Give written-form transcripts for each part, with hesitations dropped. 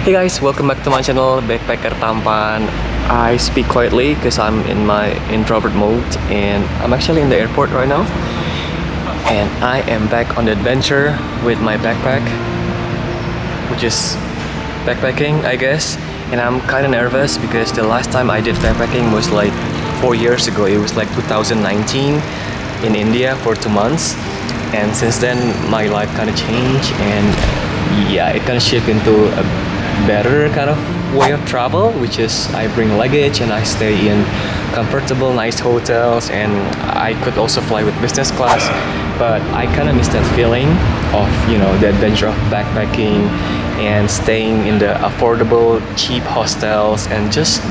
Hey guys, welcome back to my channel, Backpacker Tampan. I speak quietly because I'm in my introvert mode and I'm actually in the airport right now. And I am back on the adventure with my backpack, which is backpacking, I guess. And I'm kind of nervous because the last time I did backpacking was like 4 years ago. It was like 2019 in India for 2 months. And since then, my life kind of changed and yeah, it kind of shifted into a better kind of way of travel, which is I bring luggage and I stay in comfortable, nice hotels, and I could also fly with business class. But I kind of miss that feeling of, you know, the adventure of backpacking and staying in the affordable, cheap hostels and just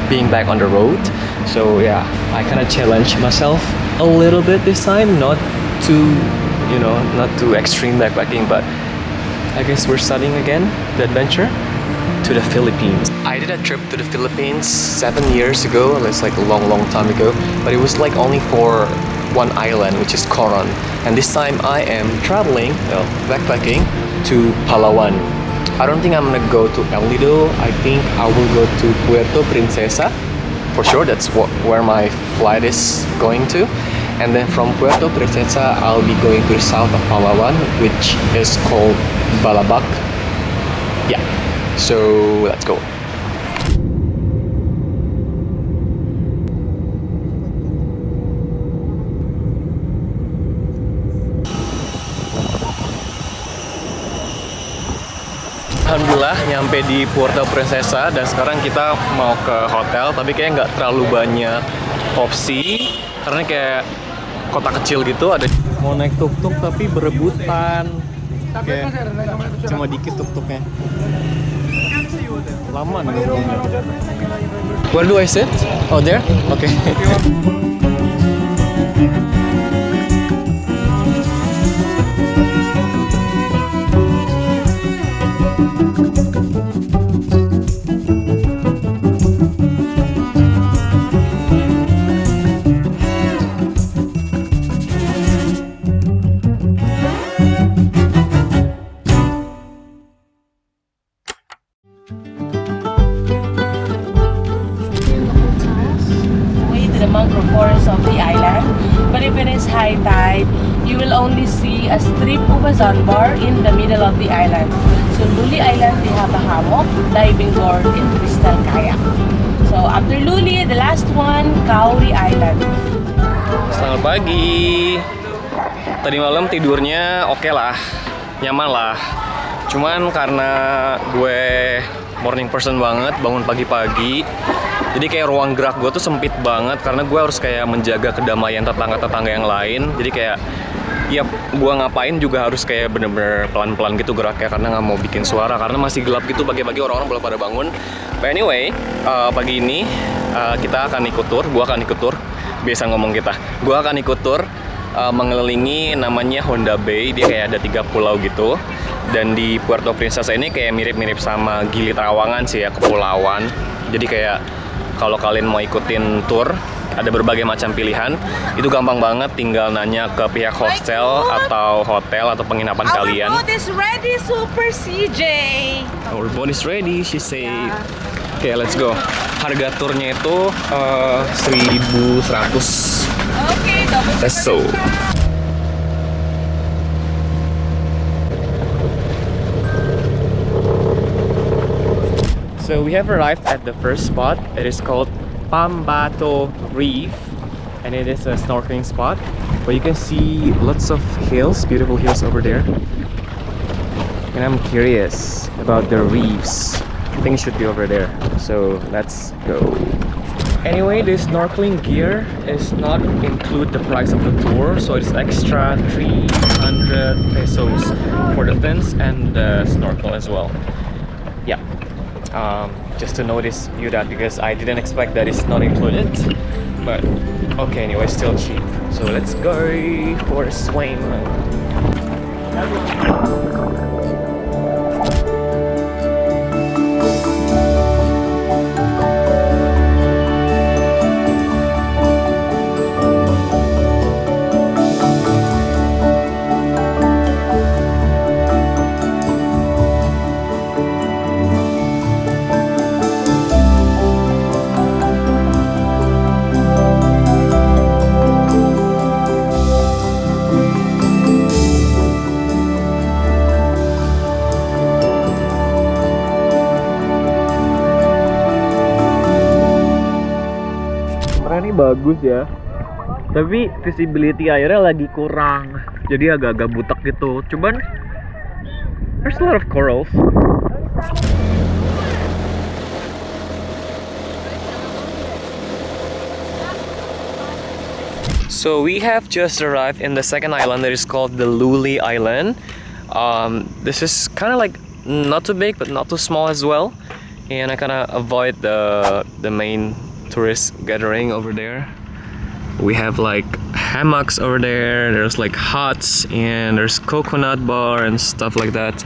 being back on the road. So yeah, I kind of challenge myself a little bit this time, not too, you know, not too extreme backpacking, but I guess we're starting again the adventure to the Philippines. I did a trip to the Philippines 7 years ago. It's like a long time ago, but it was like only for one island, which is Coron. And this time I am traveling, backpacking to Palawan. I don't think I'm gonna go to El Nido. I think I will go to Puerto Princesa. For sure, that's where my flight is going to. And then from Puerto Princesa, I'll be going to the south of Palawan, which is called Balabac. Yeah, so let's go. Alhamdulillah nyampe di Puerto Princesa dan sekarang kita mau ke hotel, tapi kayaknya nggak terlalu banyak opsi karena kayak kota kecil gitu. Ada mau naik tuk-tuk tapi berebutan, kayak cuma dikit tuk-tuknya. Lama nih. Where do I sit? Oh there? Okay. Mangrove forest of the island, but if it is high tide, you will only see a strip of a sandbar in the middle of the island. So Luli Island, they have a hammock, diving board, and crystal kayak. So after Luli, the last one, Kauri Island. Selamat pagi. Tadi malam tidurnya oke lah, nyaman lah. Cuman karena gue morning person banget, bangun pagi-pagi, jadi kayak ruang gerak gue tuh sempit banget karena gue harus kayak menjaga kedamaian tetangga-tetangga yang lain. Jadi kayak ya gue ngapain juga harus kayak bener-bener pelan-pelan gitu geraknya karena nggak mau bikin suara karena masih gelap gitu pagi-pagi, orang-orang belum pada bangun. But anyway, pagi ini kita akan ikut tour, gue akan ikut tour, biasa ngomong kita. Gue akan ikut tour mengelilingi namanya Honda Bay, dia kayak ada 3 pulau gitu. Dan di Puerto Princesa ini kayak mirip-mirip sama Gili Trawangan sih ya, kepulauan. Jadi kayak kalau kalian mau ikutin tour, ada berbagai macam pilihan. Itu gampang banget, tinggal nanya ke pihak hostel atau hotel atau penginapan kalian. Our boat is ready, Super CJ. Our boat is ready, she say. Oke, let's go. Harga turnya itu 1.100. Okay, double peso. So we have arrived at the first spot. It is called Pambato Reef, and it is a snorkeling spot. But you can see lots of hills, beautiful hills over there. And I'm curious about the reefs. I think it should be over there. So let's go. Anyway, the snorkeling gear is not include the price of the tour, so it's extra 300 pesos for the fins and the snorkel as well. Yeah. Just to notice you that because I didn't expect that it's not included, but okay, anyway, still cheap. So let's go for a swim. bagus ya. Tapi visibility airnya lagi kurang. Jadi agak-agak butek gitu. Cuman there's a lot of corals. So we have just arrived in the second island that is called the Luli Island. This is kind of like not too big but not too small as well, and I kind of avoid the main tourist gathering over there. We have like hammocks over there. There's like huts and there's coconut bar and stuff like that.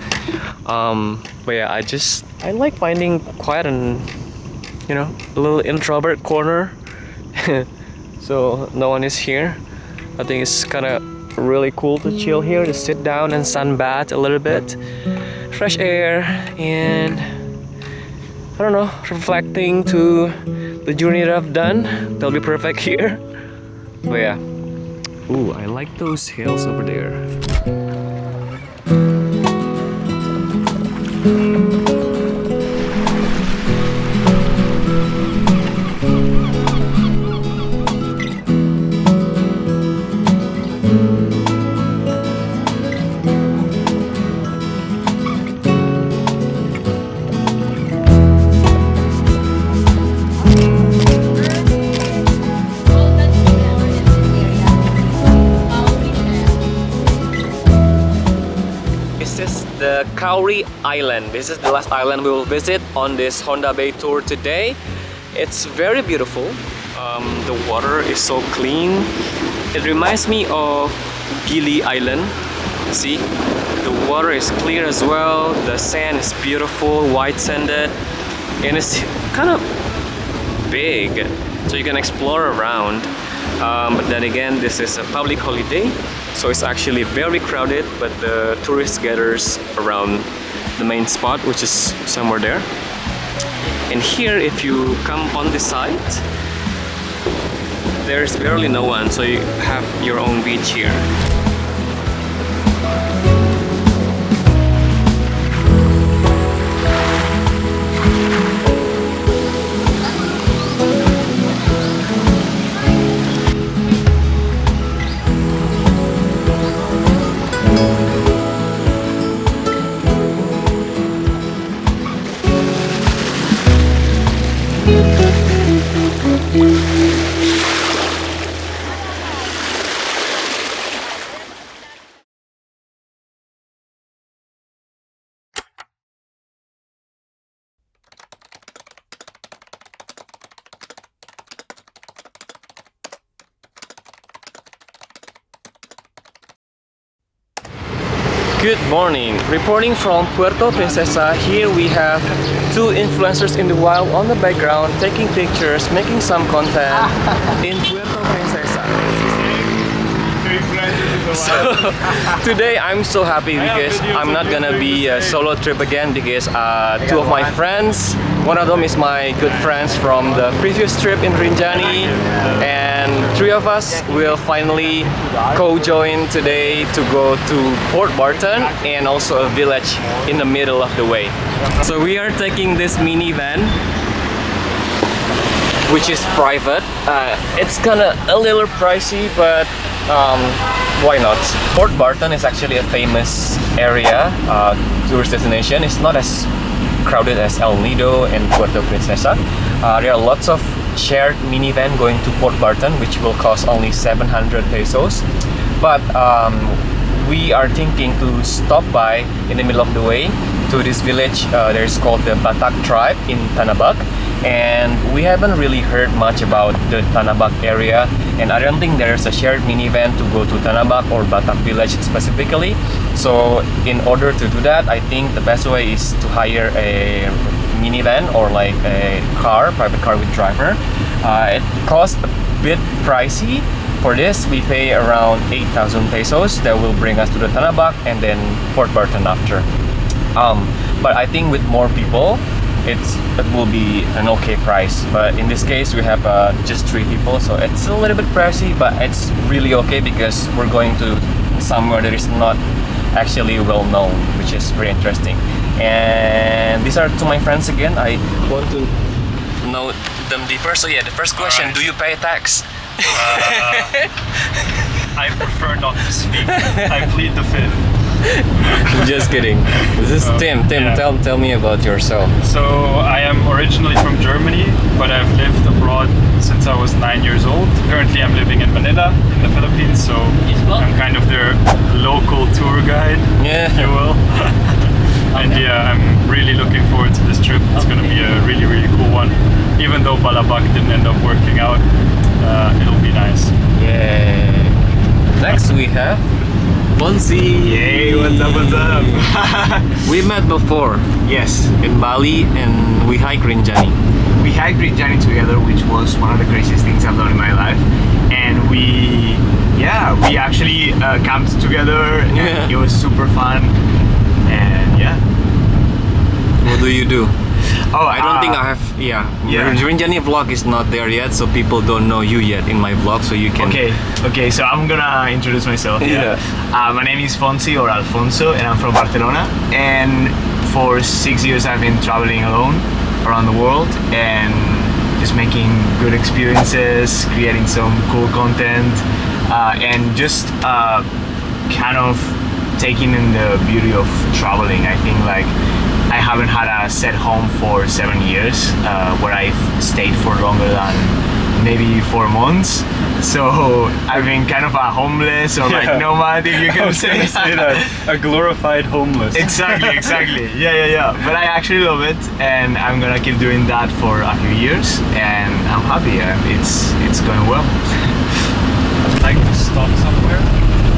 But yeah, I like finding quiet and a little introvert corner. So no one is here. I think it's kind of really cool to chill here, to sit down and sunbath a little bit, fresh air, and I don't know, reflecting to the journey that I've done. That'll be perfect here. But yeah, ooh, I like those hills over there. The Kauri Island. This is the last island we will visit on this Honda Bay tour today. It's very beautiful. The water is so clean. It reminds me of Gili Island. See, the water is clear as well. The sand is beautiful, white sanded, and it's kind of big, so you can explore around. But then again, this is a public holiday, so it's actually very crowded, but the tourists gathers around the main spot, which is somewhere there. And here, if you come on the side, there's barely no one, so you have your own beach here. Good morning. Reporting from Puerto Princesa. Here we have two influencers in the wild on the background, taking pictures, making some content in Puerto Princesa. So today I'm so happy because I'm not gonna be a solo trip again, because two of my friends, one of them is my good friends from the previous trip in Rinjani, and three of us will finally co-join today to go to Port Barton and also a village in the middle of the way. So we are taking this minivan, which is private. It's kinda a little pricey, but why not? Port Barton is actually a famous area, tourist destination. It's not as crowded as El Nido and Puerto Princesa. There are lots of shared minivan going to Port Barton, which will cost only 700 pesos. But we are thinking to stop by in the middle of the way to this village. There is called the Batak tribe in Tanabak, and we haven't really heard much about the Tanabak area, and I don't think there's a shared minivan to go to Tanabak or Batak village specifically. So in order to do that, I think the best way is to hire a minivan or like a car, private car with driver. It costs a bit pricey. For this, we pay around 8,000 pesos. That will bring us to the Tanabak and then Port Barton after. But I think with more people, it will be an okay price. But in this case, we have just 3 people, so it's a little bit pricey, but it's really okay because we're going to somewhere that is not actually well known, which is very interesting. And these are to my friends again. I want to know them deeper. So yeah, the first question: do you pay tax? I prefer not to speak. I plead the fifth. Just kidding. This is Tim. Tim, Yeah. tell me about yourself. So I am originally from Germany, but I've lived abroad since I was 9 years old. Currently I'm living in Manila, in the Philippines, so I'm kind of their local tour guide, if you Yeah. will. And yeah, I'm really looking forward to this trip. It's gonna be a really, really cool one. Even though Balabak didn't end up working out, it'll be nice. Yay. Next we have Fonzie. Hey, what's up, what's up? We met before Yes, in Bali and we hiked Rinjani. we hiked Rinjani together, which was one of the craziest things I've done in my life. And we actually camped together, and Yeah. it was super fun. And yeah. What do you do? Oh, I don't think I have. Yeah. Rinjani vlog is not there yet, so people don't know you yet in my vlog, so you can. Okay, so I'm gonna introduce myself. Yeah. My name is Fonzie or Alfonso, and I'm from Barcelona. And for 6 years, I've been traveling alone around the world and just making good experiences, creating some cool content, and just kind of taking in the beauty of traveling. I think like I haven't had a set home for 7 years, where I've stayed for longer than maybe 4 months. So I've been kind of a homeless or like Yeah. nomad, if you I can was say. gonna say that. A glorified homeless. Exactly. Yeah. But I actually love it, and I'm gonna keep doing that for a few years, and I'm happy. It's going well. I'd like to stop somewhere.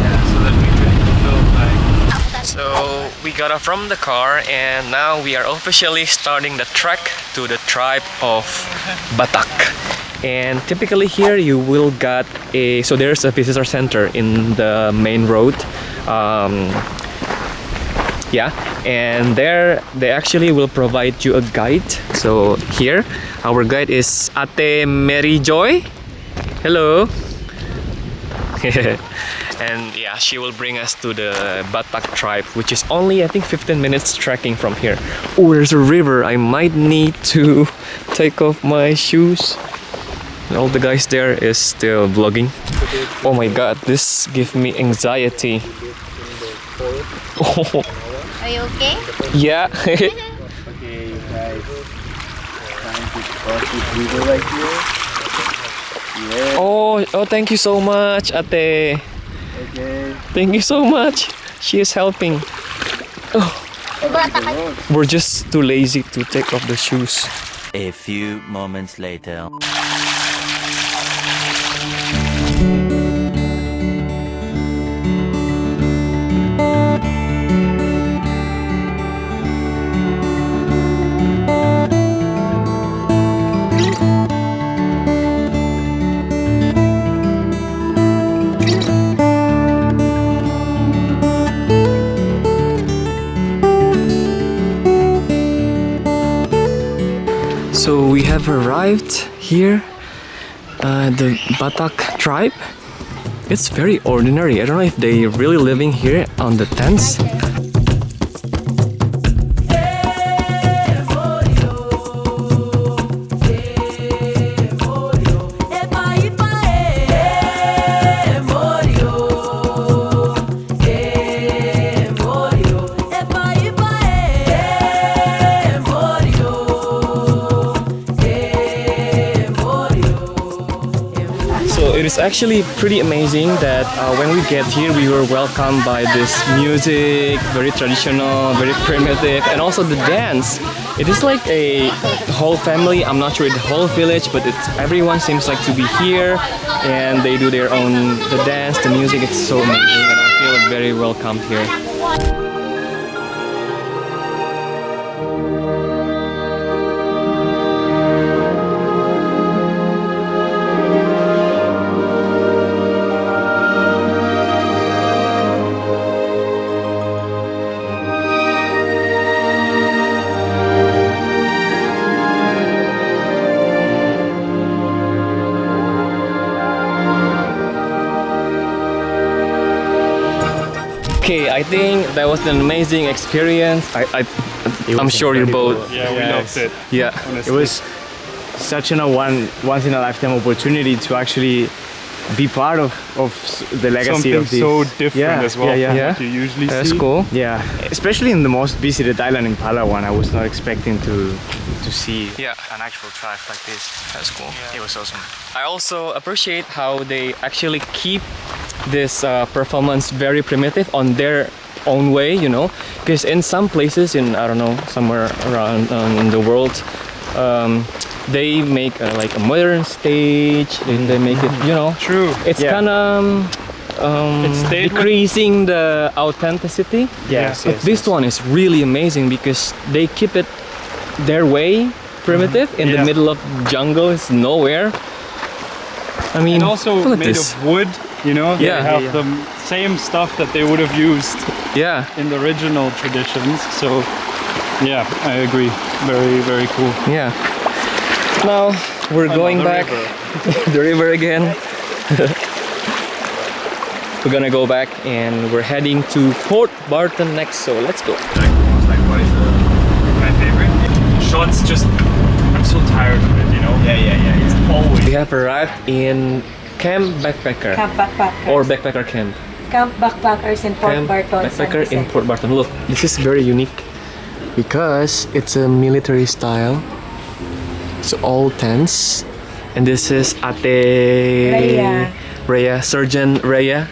Yeah, so that we can film like. So we got off from the car and now we are officially starting the trek to the tribe of Batak. And typically here you will get so there's a visitor center in the main road. Yeah, and there they actually will provide you a guide. So here our guide is Ate Mary Joy. Hello. And yeah, she will bring us to the Batak tribe, which is only I think 15 minutes trekking from here. Oh, there's a river. I might need to take off my shoes. And all the guys there is still vlogging. Oh my god, this gives me anxiety. Oh, Are you okay? yeah. Okay, guys. Trying to cross this river right here. Yeah. Oh, thank you so much, Ate. Okay. Thank you so much. She is helping. We're just too lazy to take off the shoes. A few moments later. So we have arrived here, the Batak tribe. It's very ordinary. I don't know if they really living here on the tents. So it is actually pretty amazing that when we get here, we were welcomed by this music, very traditional, very primitive, and also the dance. It is like a whole family. I'm not sure the whole village, but everyone seems like to be here, and they do their own the dance, the music. It's so amazing, and I feel very welcomed here. Okay, I think that was an amazing experience. I'm sure you both. Yeah, we loved it. Yeah. It was such a once in a lifetime opportunity to actually be part of the legacy Something of this. so different as well from Yeah. what you usually That's see. cool. Yeah, especially in the most visited island in Palawan, I was not expecting to see Yeah. an actual tribe like this. That's cool. It was awesome. I also appreciate how they actually keep this performance very primitive on their own way, you know, because in some places in, I don't know, somewhere around in the world, they make like a modern stage and they make it, you know, True. it's Yeah. kind of It stayed with- decreasing the authenticity. Yes, But this one is really amazing because they keep it their way, primitive, in the Yeah. middle of jungle. It's nowhere. I mean, And also look at made this. of wood, you know, Yeah. they have the same stuff that they would have used Yeah, in the original traditions. So yeah, I agree. Very, very cool. yeah. Now we're going Another back river. the river again. We're gonna go back and we're heading to Port Barton next. So let's go. What is my favorite? Shots just, I'm so tired of it, you know? Yeah. It's always. We have arrived in Camp Backpacker Camp Backpackers. or Backpacker Camp. Camp Backpackers in Port Camp Barton. Backpacker San in Vicente. Port Barton. Look, this is very unique because it's a military style. It's all tents, and this is Rhea, Surgeon Rhea,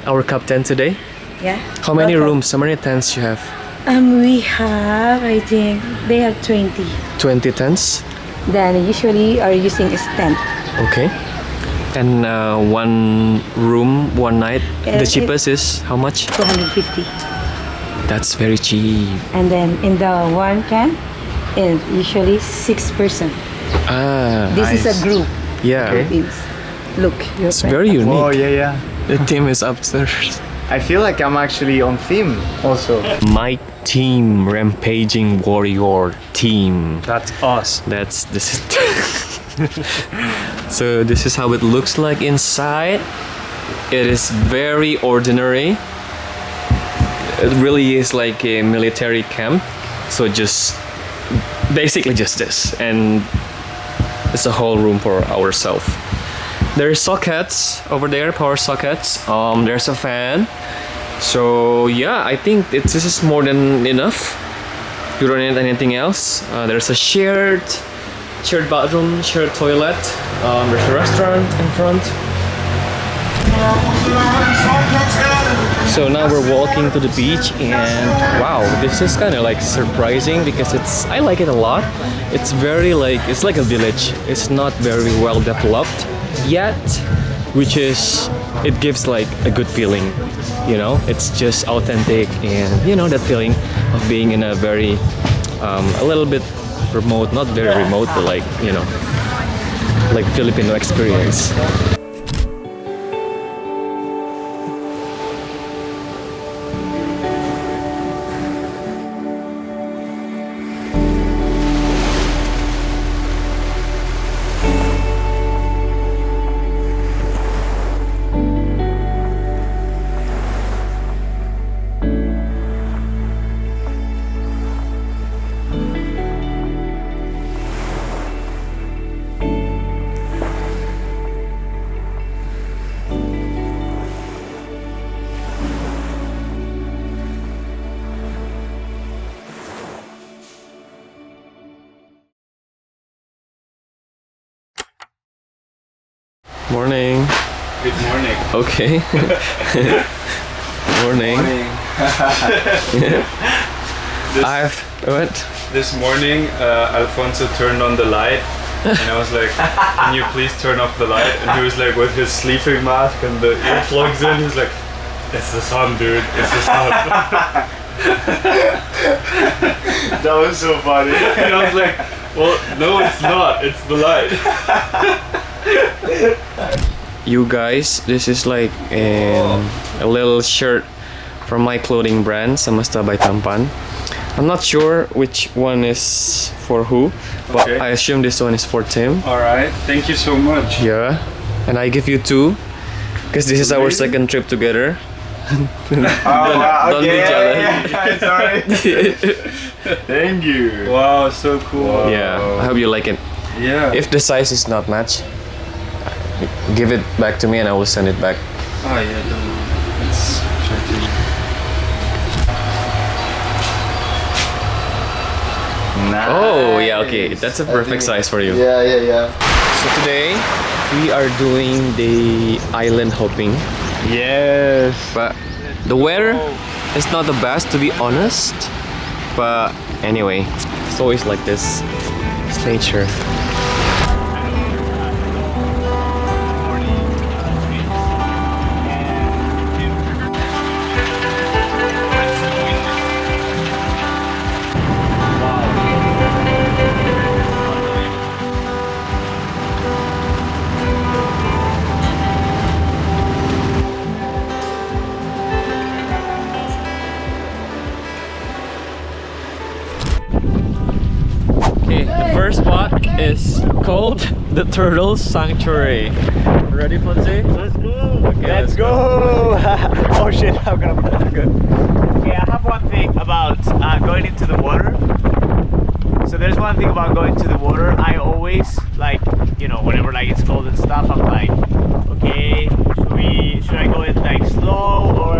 our captain today. Yeah. How many Welcome. rooms? How many tents you have? We have, I think, they have 20. 20 tents. Then usually are using a tent. Okay. And one room, one night. The it- cheapest is how much? 250. That's very cheap. And then in the one tent, is usually 6 person. Ah, This is a group. yeah. It's, look, you're It's very unique. Oh yeah. The team is upstairs. I feel like I'm actually on theme also. My team, Rampaging Warrior team. That's us. This is so this is how it looks like inside. It is very ordinary. It really is like a military camp. So just basically just this, and it's a whole room for ourselves. There's sockets over there, power sockets. There's a fan. So yeah, I think this is more than enough. You don't need anything else. There's a shared bathroom, shared toilet. There's a restaurant in front. So now we're walking to the beach, and wow, this is kind of like surprising because I like it a lot. It's very like, it's like a village. It's not very well developed yet, which is, it gives like a good feeling, you know. It's just authentic, and you know that feeling of being in a very a little bit remote, not very remote, but like, you know, like Filipino experience. Morning. Good morning. Okay. Morning. I've what? This morning, Alfonso turned on the light, and I was like, "Can you please turn off the light?" And he was like, with his sleeping mask and the earplugs in, he's like, "It's the sun, dude. It's the sun." That was so funny. And I was like, "Well, no, it's not. It's the light." You guys, this is like a little shirt from my clothing brand, Samasta by Tampan. I'm not sure which one is for who, but Okay. I assume this one is for Tim. All right. Thank you so much. Yeah, and I give you two, because this is our second trip together. Don't be jealous. Sorry. Thank you. Wow, so cool. Yeah, I hope you like it. Yeah. If the size is not match, give it back to me and I will send it back. Oh yeah, let's try to. Nice. Oh yeah, okay, that's a perfect size for you. Yeah. So today we are doing the island hopping, Yes. but the weather is not the best, to be honest. But anyway, it's always like this. It's nature. Okay, the first spot is called the Turtle Sanctuary. Ready, Fonzie? Let's go. Okay, let's go. Oh shit, how can I put that good? Okay, I have one thing about going into the water. So there's one thing about going to the water. I always like, you know, whenever like it's cold and stuff, I'm like, okay, should I go it like slow or?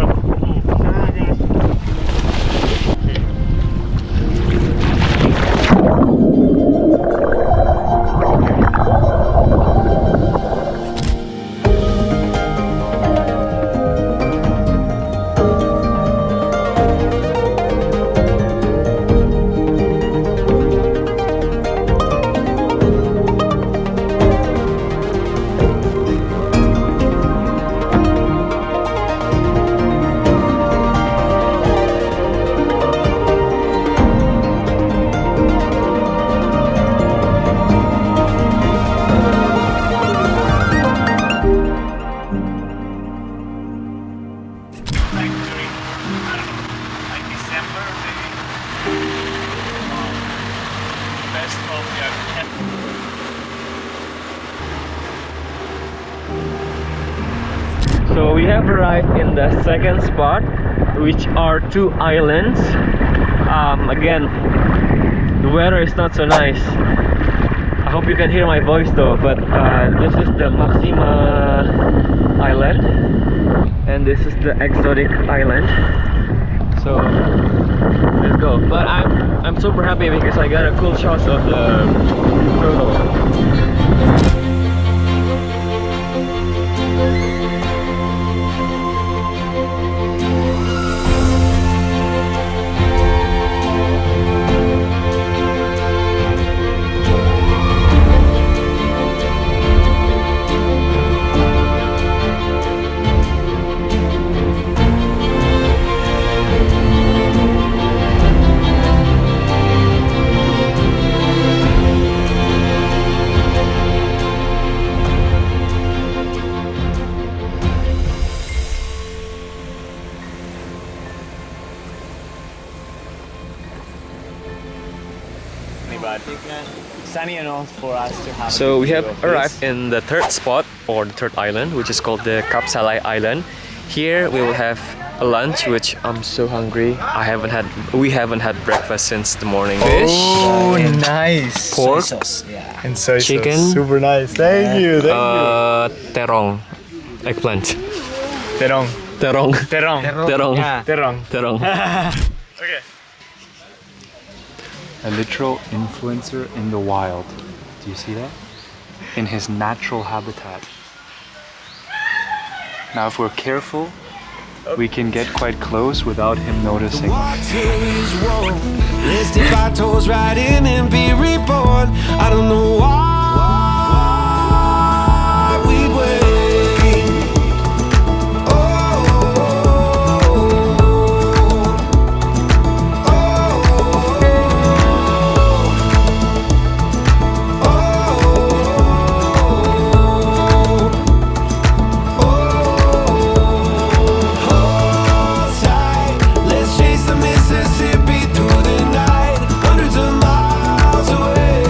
Like during, I don't know, like December maybe. Best coffee I've had. So we have arrived in the second spot, which are two islands. Again, the weather is not so nice. I hope you can hear my voice though, but this is the Maxima Island and this is the Exotic Island. So let's go. But I'm super happy because I got a cool shot of the turtle. But sunny enough for us to have. So we have a view of this. arrived in the third spot, or the third island, which is called the Kapsalai Island. Here we will have a lunch, which I'm so hungry. We haven't had breakfast since the morning. Fish, Oh, nice. pork, And soy chicken. sauce. Super nice. Thank you. terong, eggplant. Terong. Terong. Terong. Terong. Terong. Terong. Okay. A literal influencer in the wild. Do you see that? In his natural habitat. Now if we're careful, we can get quite close without him noticing. Let's dip our toes right in and be reborn. I don't know why we'd wait. Mississippi through the night, hundreds of miles away.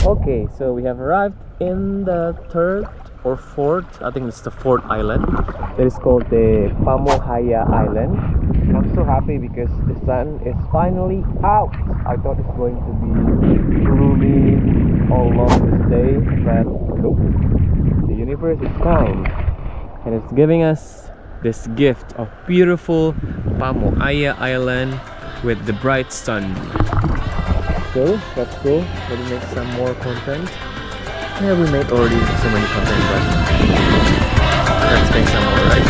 Okay, so we have arrived in the third or fourth, I think it's the fourth island. That is called the Pamuhaya Island. And I'm so happy because the sun is finally out. I thought it's going to be gloomy all along this day, but nope. The universe is kind and it's giving us this gift of beautiful Pamuhaya Island with the bright sun. So that's cool. Let's make some more content. Yeah, we made already so many content, but let's make some more, right?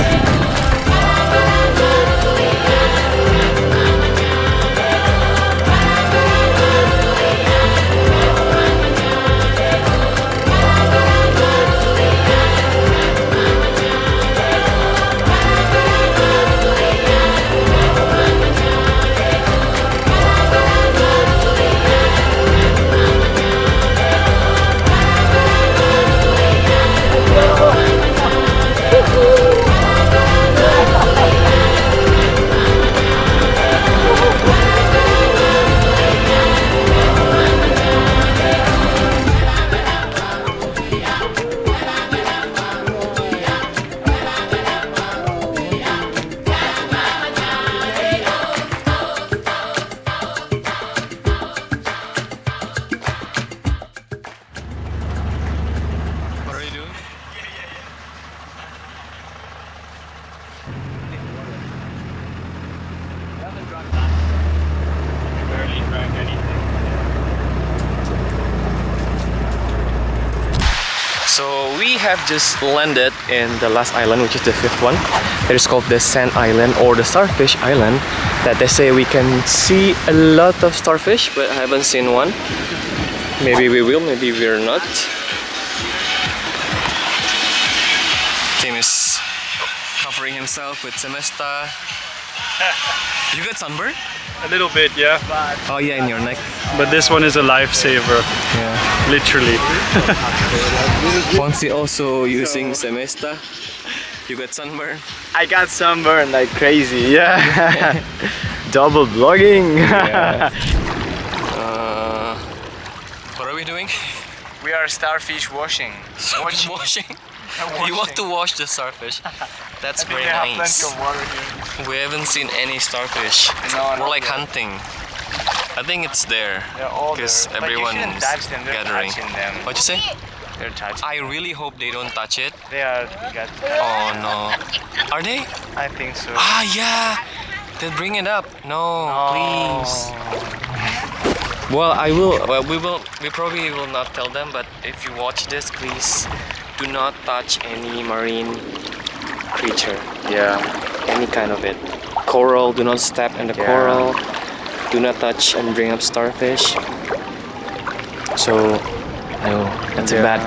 Barely drank anything. So we have just landed in the last island, which is the fifth one. It is called the Sand Island or the Starfish Island. That they say we can see a lot of starfish, but I haven't seen one. Maybe we will, maybe we're not. Tim is covering himself with Semesta. You got sunburn? A little bit, yeah. Oh yeah, in your neck. But this one is a lifesaver, Yeah. literally. Fonzie also using Semesta. You got sunburn? I got sunburned like crazy, yeah. Double vlogging. Yeah. What are we doing? We are starfish washing. Washing. You want to wash the starfish? That's very They have plenty nice. of water here. We haven't seen any starfish. No, We're not like yet. hunting. I think it's there They're all because there. But you shouldn't everyone's touch them. They're gathering. touching them. What you say? They're touching. I really hope they don't touch it. They are. Oh no. Are they? I think so. Ah yeah. Then bring it up. No, please. Well, I will. Well, we probably will not tell them. But if you watch this, please do not touch any marine creature. Yeah. Any kind of it. Coral. Do not step in the Yeah. coral. Do not touch and bring up starfish. So, no, that's a Yeah. bad.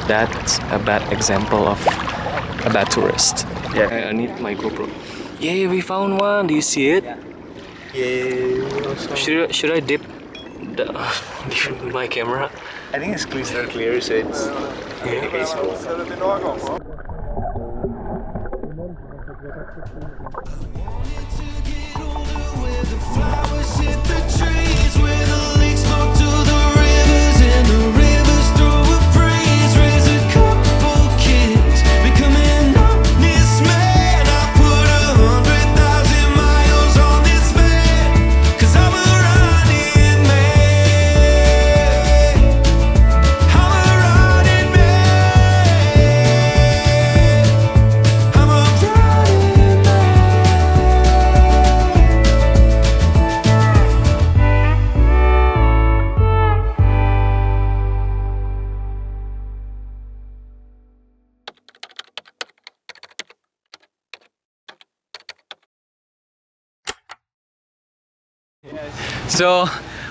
That's a bad example of a bad tourist. Yeah. I need my GoPro. Yay, we found one. Do you see it? Yeah. Should I dip my camera? I think it's crystal clear, so it's visible. Flowers hit the trees where the lakes go to the rivers and the rivers through a breeze. Raise a couple kids, becoming honest man. I put 100,000 miles on this van, 'cause I'm a running man. I'm a running man. I'm a running man. So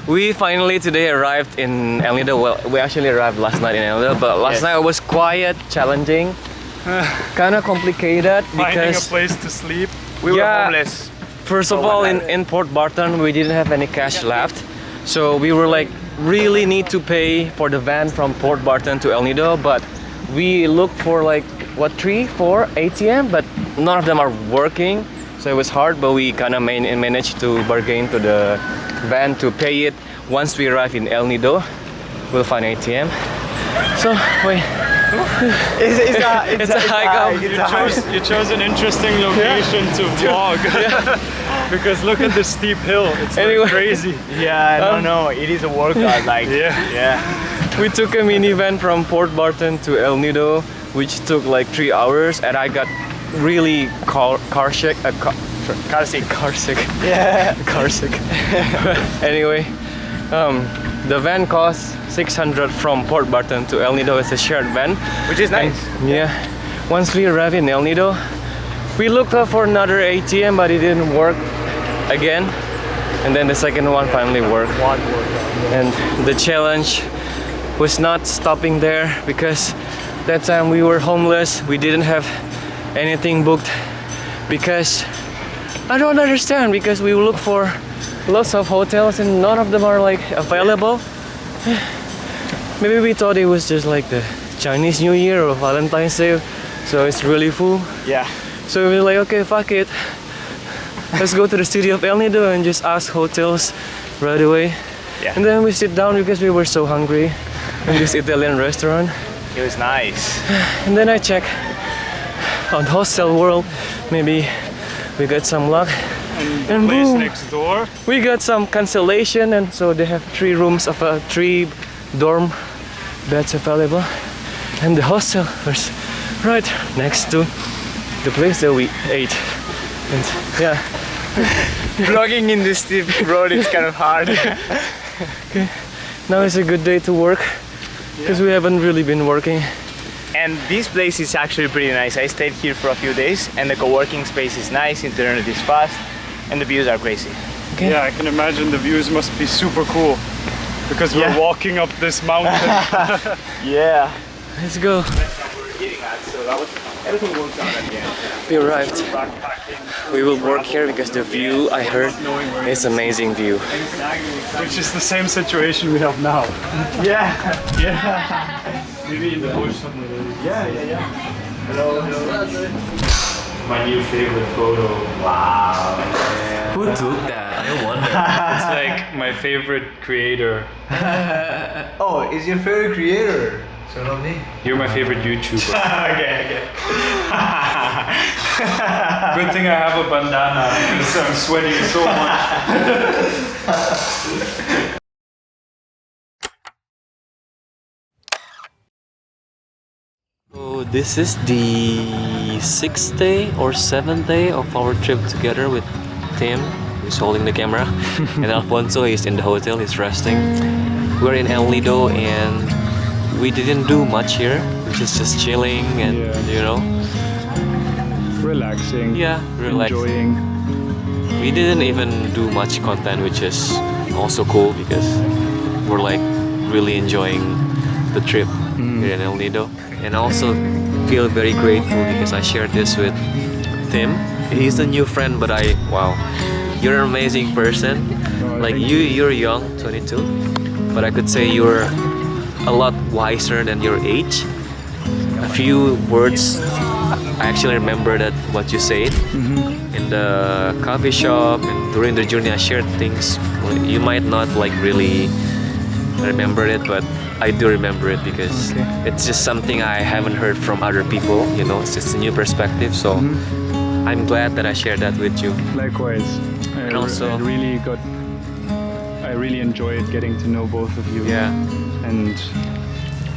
we finally today arrived in El Nido. Well, we actually arrived last night in El Nido, but last night it was quiet, challenging, kind of complicated Finding a because place to sleep. We were Yeah. homeless. first of all in Port Barton we didn't have any cash left, so we were like really need to pay for the van from Port Barton to El Nido, but we looked for like what 3-4 ATM, but none of them are working, so it was hard, but we kind of managed to bargain to the van to pay it once we arrive in El Nido, we'll find ATM. So wait, It's a hike up. You chose an interesting location to vlog. Because look at the steep hill. It's like Anyway. crazy. Yeah, no, no, it is a workout. Like, Yeah. We took a minivan from Port Barton to El Nido, which took like 3 hours, and I got really car sick. Car sick. yeah. Car sick. Anyway, the van costs 600 from Port Barton to El Nido. It's a shared van, Which is nice. yeah. Once we arrived in El Nido, we looked up for another ATM, but it didn't work again. And then the second one finally worked. One workout. And the challenge was not stopping there, because that time we were homeless. We didn't have anything booked, because I don't understand, because we look for lots of hotels and none of them are like available. Maybe we thought it was just like the Chinese New Year or Valentine's Day, so it's really full. Yeah. So we were like, okay, fuck it. Let's go to the city of El Nido and just ask hotels right away. Yeah. And then we sit down because we were so hungry in this Italian restaurant. It was nice. And then I check on Hostel World, maybe we got some luck. And Place boom, next door. we got some cancellation, and so they have 3 rooms of 3 dorm beds available. And the hostel was right next to the place that we ate. And yeah, Vlogging in this steep road is kind of hard. now is a good day to work, because we haven't really been working. And this place is actually pretty nice. I stayed here for a few days, and the co-working space is nice, internet is fast, and the views are crazy. Okay. Yeah, I can imagine the views must be super cool. Because we're Yeah. walking up this mountain. Yeah. Let's go. Everything works out at the end. We arrived. We will work here because the view, I heard, is amazing view. Which is the same situation we have now. Yeah. Maybe in the bush somewhere. Yeah. Hello. My new favorite photo. Wow. Who took that? I wonder. It's like my favorite creator. Oh, is your favorite creator? So not me. You're my favorite YouTuber. Okay. Good thing I have a bandana because I'm sweating so much. So this is the 6th day or 7th day of our trip together with Tim, who's holding the camera, and Alfonso is in the hotel, he's resting. We're in El Nido and we didn't do much here, which is just chilling and you know, Relaxing. relaxing. Enjoying. We didn't even do much content, which is also cool because we're like really enjoying the trip here in El Nido. And also feel very grateful because I shared this with Tim. He's a new friend, but wow, you're an amazing person. Like you're young, 22, but I could say you're a lot wiser than your age. A few words I actually remember that what you said in the coffee shop, and during the journey I shared things you might not like really remember it, but I do remember it because it's just something I haven't heard from other people, you know, it's just a new perspective, so I'm glad that I shared that with you. Likewise. And also- I really enjoyed getting to know both of you. Yeah. And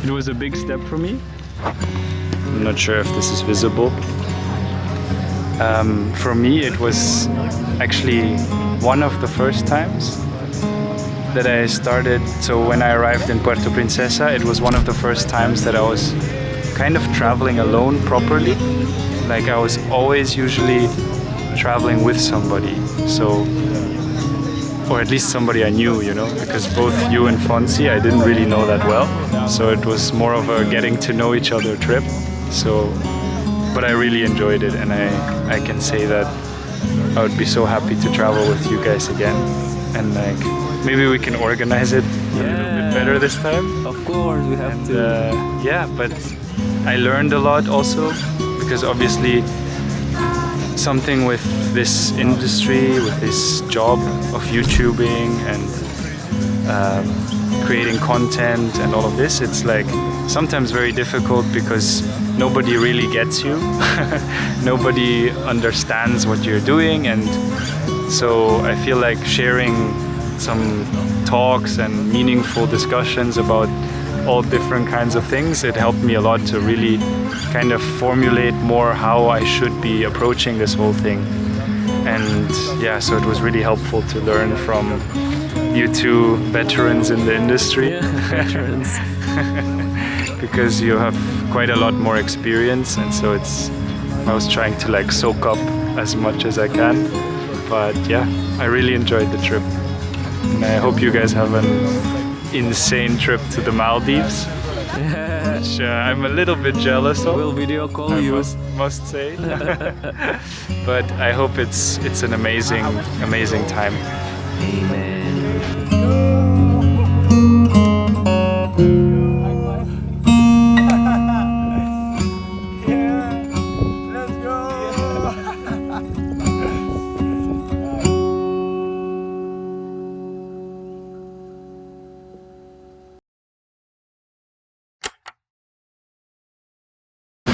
it was a big step for me. I'm not sure if this is visible. For me, it was actually one of the first times that I started. So when I arrived in Puerto Princesa, it was one of the first times that I was kind of traveling alone properly. Like I was always usually traveling with somebody. So, or at least somebody I knew, you know, because both you and Fonzie, I didn't really know that well. So it was more of a getting to know each other trip. So, but I really enjoyed it, and I can say that I would be so happy to travel with you guys again. And like, maybe we can organize it a little bit better this time. Of course, we have And yeah, but I learned a lot also, because obviously something with this industry, with this job of YouTubing and creating content and all of this, it's like sometimes very difficult because nobody really gets you. Nobody understands what you're doing, and so I feel like sharing some talks and meaningful discussions about all different kinds of things, it helped me a lot to really kind of formulate more how I should be approaching this whole thing. And yeah, so it was really helpful to learn from you two veterans in the industry. Veterans. Because you have quite a lot more experience, and so I was trying to like soak up as much as I can. But yeah, I really enjoyed the trip. And I hope you guys have an insane trip to the Maldives, which I'm a little bit jealous of. We'll video call I you. must say. But I hope it's an amazing time. Amen.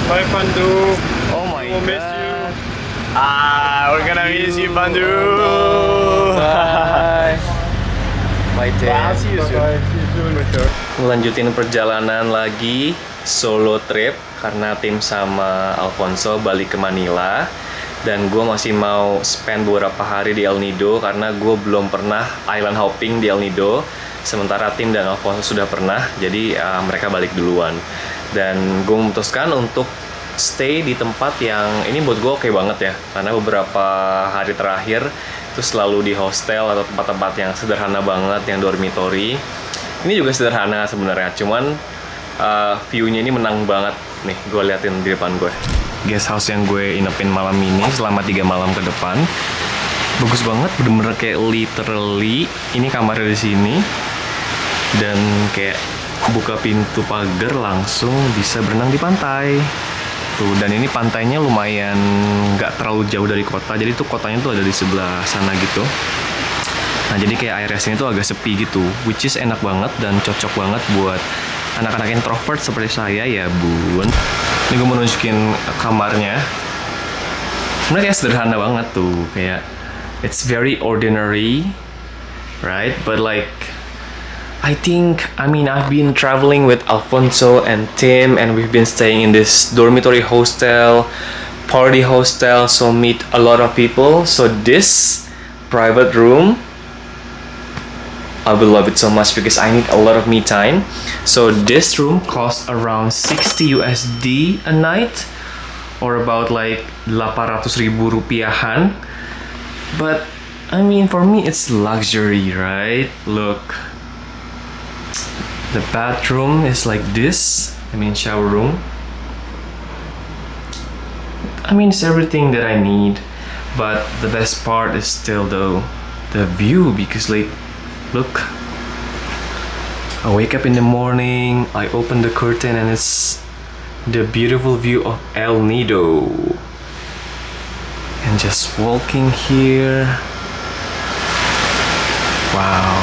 Bye, Pandu. Oh my We'll miss god. We're gonna miss you, Pandu. Bye. Bye, Tim. I'll see you soon. Lanjutin perjalanan lagi, solo trip, karena tim sama Alfonso balik ke Manila. Dan gue masih mau spend beberapa hari di El Nido karena gue belum pernah island hopping di El Nido. Sementara tim dan Alfonso sudah pernah, jadi mereka balik duluan. Dan gue memutuskan untuk stay di tempat yang ini buat gue oke banget ya, karena beberapa hari terakhir itu selalu di hostel atau tempat-tempat yang sederhana banget, yang dormitory. Ini juga sederhana sebenarnya, cuman view-nya ini menang banget nih. Gue liatin di depan gue, guest house yang gue inepin malam ini selama 3 malam ke depan. Bagus banget, bener-bener kayak literally ini kamarnya di sini, dan kayak buka pintu pagar langsung bisa berenang di pantai tuh. Dan ini pantainya lumayan nggak terlalu jauh dari kota, jadi tuh kotanya tuh ada di sebelah sana gitu. Nah jadi kayak area sini tuh agak sepi gitu, which is enak banget dan cocok banget buat anak-anak introvert seperti saya ya bun. Ini gue mau nunjukin kamarnya. Sebenarnya kayak sederhana banget tuh, kayak it's very ordinary, right? But like I've been traveling with Alfonso and Tim, and we've been staying in this dormitory hostel, party hostel, so meet a lot of people. So this private room, I will love it so much because I need a lot of me time. So this room costs around 60 USD a night, or about like 800.000 rupiahan. But I mean, for me it's luxury, right? Look. The bathroom is like this. Shower room. It's everything that I need. But the best part is still though the view, because like, look. I wake up in the morning, I open the curtain, and it's the beautiful view of El Nido. And just walking here. Wow.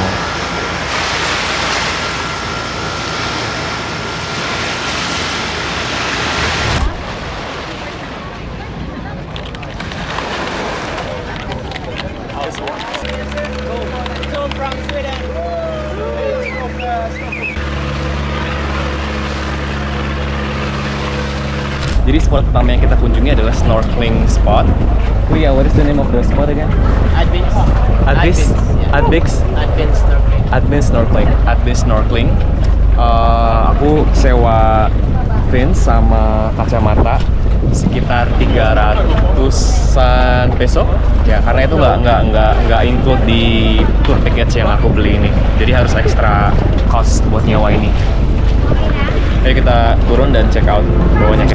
Jadi spot pertama yang kita kunjungi adalah snorkeling spot. Oh yeah, what is the name of the spot again? Advent snorkeling. Aku sewa fins sama kacamata sekitar 300-an peso. Ya, karena itu nggak include di tour package yang aku beli ini. Jadi harus extra cost buat nyewa ini. Ayo kita turun dan check out bawahnya.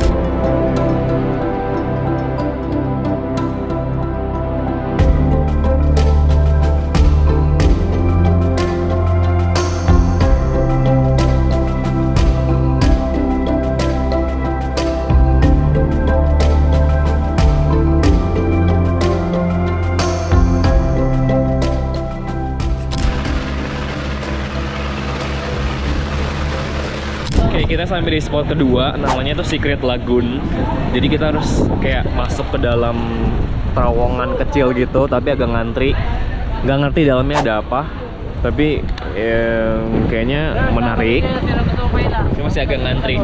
Oke, kita sampai di spot kedua, namanya itu Secret Lagoon. Jadi kita harus kayak masuk ke dalam terowongan kecil gitu, tapi agak ngantri. Nggak ngerti dalamnya ada apa, tapi kayaknya menarik. Ini masih agak ngantri.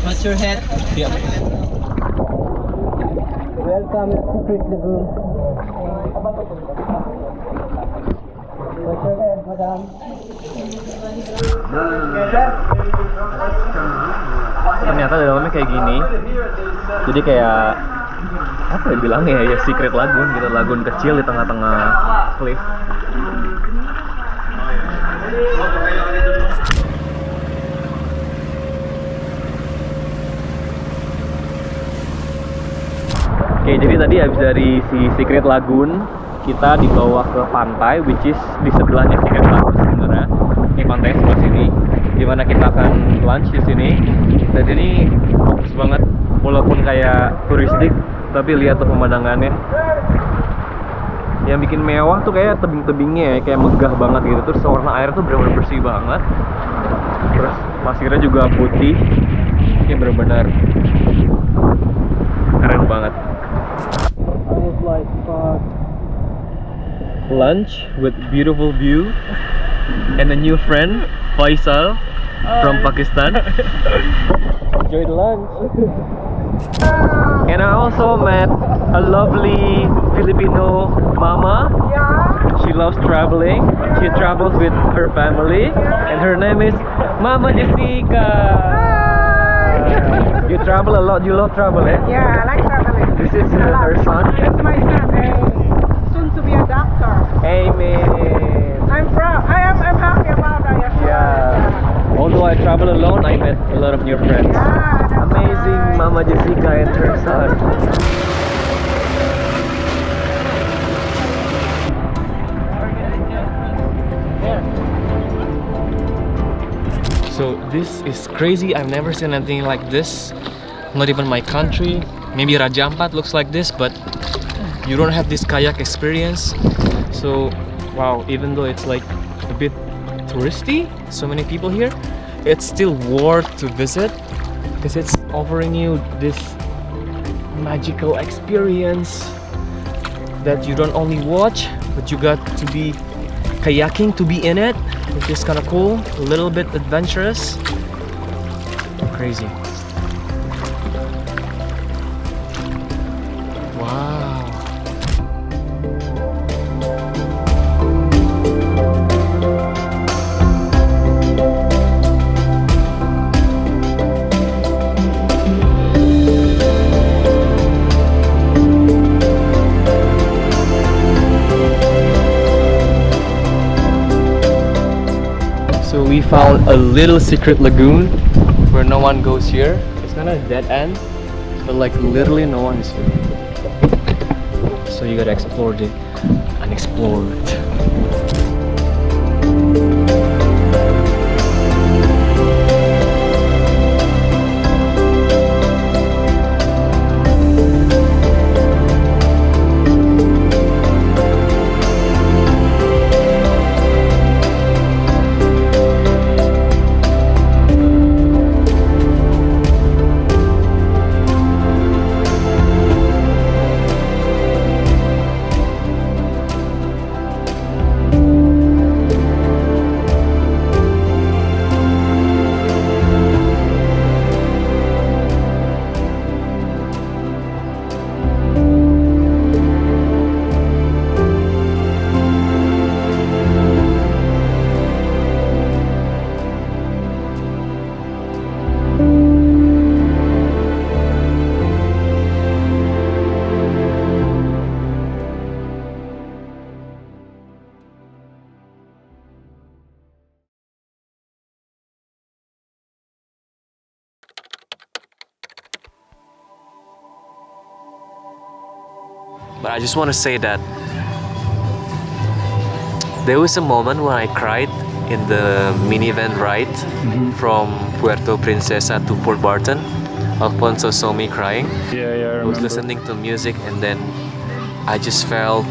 What's your head? Yep. Welcome to Secret Lagoon. What's your head, madam? Ternyata dalamnya kayak gini. Jadi kayak apa ya bilangnya ya, Secret Lagoon gitu, lagoon kecil di tengah-tengah cliff. Oke, jadi tadi habis dari si Secret Lagoon, kita dibawa ke pantai, which is di sebelahnya Secret Lagoon sebenarnya. Ini pantai sebelah sini, dimana kita akan lunch di sini. Dan ini bagus banget, walaupun kayak turistik, tapi lihat tuh pemandangannya. Yang bikin mewah tuh kayak tebing-tebingnya ya, kayak megah banget gitu. Terus warna air tuh benar-benar bersih banget. Terus pasirnya juga putih, ini benar-benar keren banget. Lunch with beautiful view and a new friend, Faisal from Pakistan. Enjoy the lunch. And I also met a lovely Filipino mama. She loves traveling. She travels with her family, and her name is Mama Jessica. You travel a lot. You love traveling. Yeah, I like traveling. This is her son. It's my son, soon to be a doctor. Amen. I'm happy about that. Yeah. Although I travel alone, I met a lot of new friends. Amazing, Mama Jessica and her son. So this is crazy. I've never seen anything like this. Not even my country. Maybe Raja Ampat looks like this, but you don't have this kayak experience. So wow, even though it's like a bit touristy, so many people here, it's still worth to visit because it's offering you this magical experience that you don't only watch, but you got to be kayaking to be in it, which is kind of cool, a little bit adventurous. Crazy. Wow. So we found a little secret lagoon where no one goes here. It's kind of a dead end, but like literally no one is here. So you gotta explore the unexplored. But I just want to say that there was a moment when I cried in the minivan ride from Puerto Princesa to Port Barton. Alfonso saw me crying. Yeah, I was listening to music, and then I just felt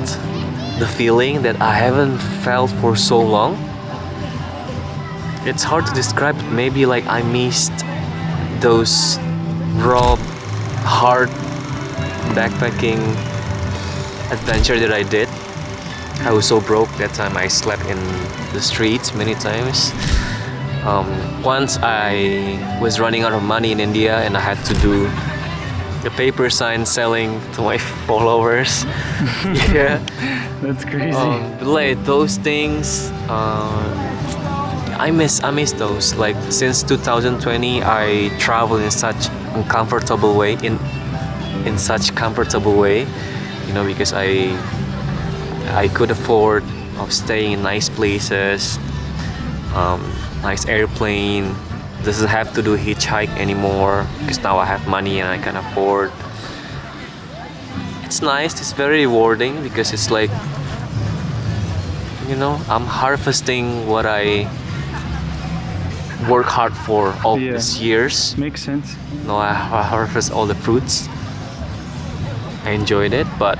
the feeling that I haven't felt for so long. It's hard to describe. Maybe like I missed those raw, hard backpacking adventure that I did. I was so broke that time. I slept in the streets many times. Once I was running out of money in India, and I had to do a paper sign selling to my followers. Yeah, That's crazy. but like those things, I miss those. Like since 2020, I travel in such uncomfortable way, in such comfortable way, you know, because I could afford of staying in nice places, nice airplane. Doesn't have to do hitchhike anymore because now I have money and I can afford. It's nice. It's very rewarding because it's like, you know, I'm harvesting what I work hard for all Yeah. these years. Makes sense. Now I harvest all the fruits. I enjoyed it, but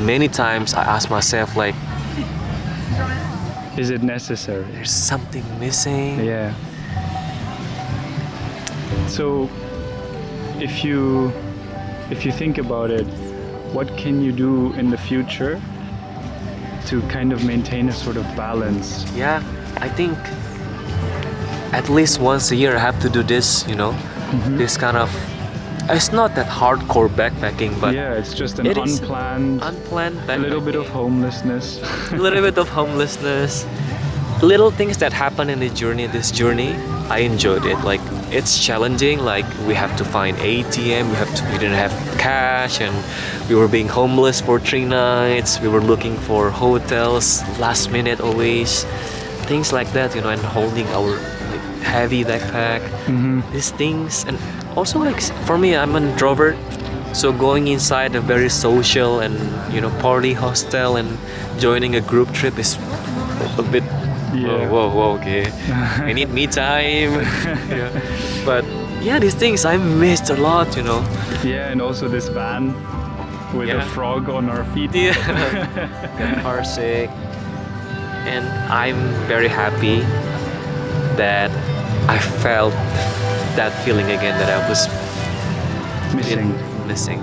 many times I ask myself like, Is it necessary? there's something missing. Yeah. So, if you think about it, what can you do in the future to kind of maintain a sort of balance? Yeah, I think at least once a year I have to do this, you know, this kind of. It's not that hardcore backpacking, but Yeah, it's just an it is unplanned, unplanned a little bit of backpacking. homelessness. A little bit of homelessness, little things that happen in the journey. This journey, I enjoyed it. Like it's challenging. Like we have to find ATM. We didn't have cash, and we were being homeless for 3 nights. We were looking for hotels last minute always, things like that. You know, and holding our like, heavy backpack. These things, and also like for me, I'm an introvert. So going inside a very social and, you know, party hostel and joining a group trip is a bit Yeah. whoa, okay. I need me time. Yeah. But yeah, these things I missed a lot, you know. Yeah, and also this van with a Yeah. frog on our feet. Yeah. Get car sick. And I'm very happy that I felt that feeling again that I was Missing. missing.